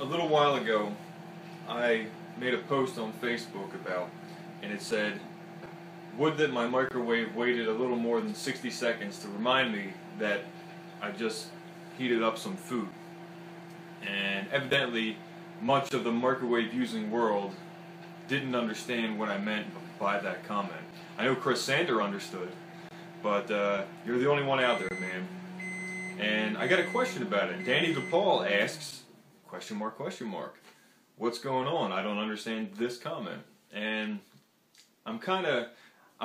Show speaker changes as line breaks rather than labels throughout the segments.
A little while ago, I made a post on Facebook and it said, would that my microwave waited a little more than 60 seconds to remind me that I just heated up some food. And evidently, much of the microwave using world didn't understand what I meant by that comment. I know Chris Sander understood, but you're the only one out there, man. And I got a question about it. Danny DePaul asks, question mark, question mark, what's going on? I don't understand this comment. And I'm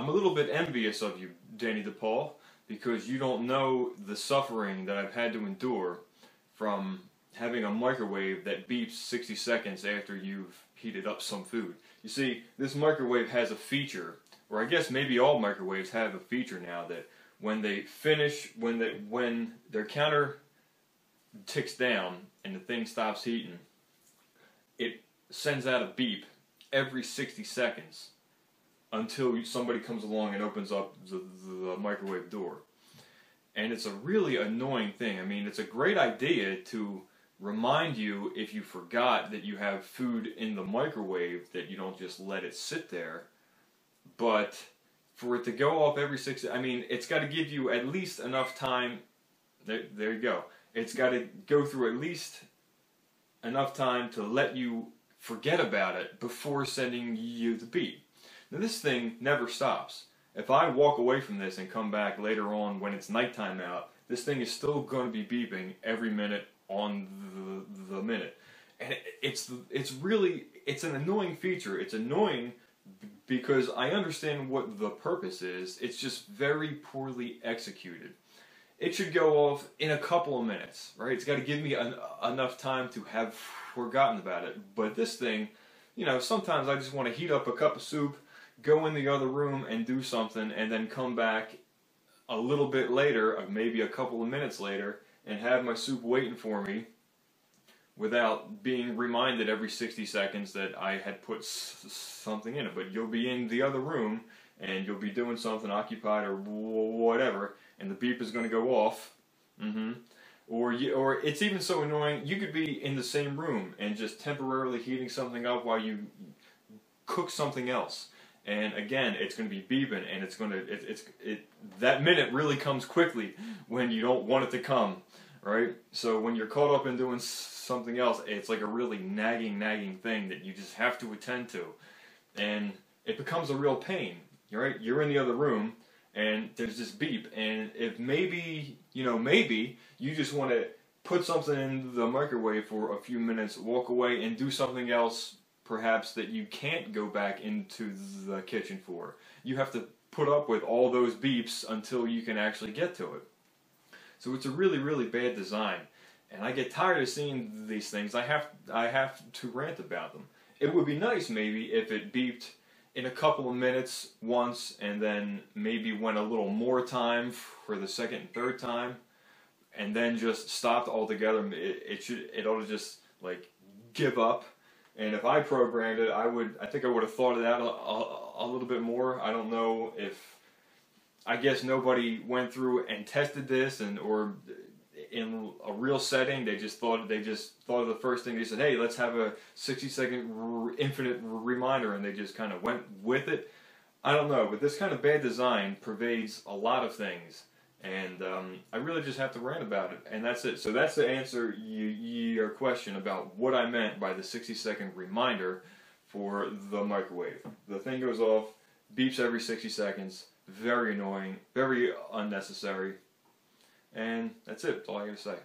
a little bit envious of you, Danny DePaul, because you don't know the suffering that I've had to endure from having a microwave that beeps 60 seconds after you've heated up some food. You see, this microwave has a feature, or I guess maybe all microwaves have a feature now, that when they finish, when their counter ticks down and the thing stops heating, it sends out a beep every 60 seconds until somebody comes along and opens up the microwave door. And it's a really annoying thing. I mean, it's a great idea to remind you if you forgot that you have food in the microwave, that you don't just let it sit there. But for it to go off every 60, I mean, it's got to give you at least enough time. There you go. It's got to go through at least enough time to let you forget about it before sending you the beep. Now, this thing never stops. If I walk away from this and come back later on when it's nighttime out, this thing is still going to be beeping every minute on the minute. And it's an annoying feature. It's annoying because I understand what the purpose is. It's just very poorly executed. It should go off in a couple of minutes, right? It's got to give me enough time to have forgotten about it. But this thing, you know, sometimes I just want to heat up a cup of soup, go in the other room and do something, and then come back a little bit later, maybe a couple of minutes later, and have my soup waiting for me without being reminded every 60 seconds that I had put something in it. But you'll be in the other room, and you'll be doing something, occupied or whatever, and the beep is going to go off. Or it's even so annoying, you could be in the same room and just temporarily heating something up while you cook something else. And again, it's going to be beeping, and it's going to that minute really comes quickly when you don't want it to come, right? So when you're caught up in doing something else, it's like a really nagging thing that you just have to attend to, and it becomes a real pain, right? You're in the other room, and there's this beep, and if maybe you just want to put something in the microwave for a few minutes, walk away and do something else, perhaps, that you can't go back into the kitchen for. You have to put up with all those beeps until you can actually get to it. So it's a really bad design, and I get tired of seeing these things. I have to rant about them. It would be nice maybe if it beeped in a couple of minutes once, and then maybe went a little more time for the second and third time, and then just stopped altogether. It ought to just like give up. And if I programmed it, I think I would have thought it out a little bit more. I don't know if, I guess nobody went through and tested this, or in a real setting, they just thought of the first thing. They said, hey, let's have a 60-second infinite reminder, and they just kind of went with it. I don't know, but this kind of bad design pervades a lot of things. And I really just have to rant about it, and that's it. So that's the answer your question about what I meant by the 60-second reminder for the microwave. The thing goes off, beeps every 60 seconds, very annoying, very unnecessary, and that's it. That's all I got to say.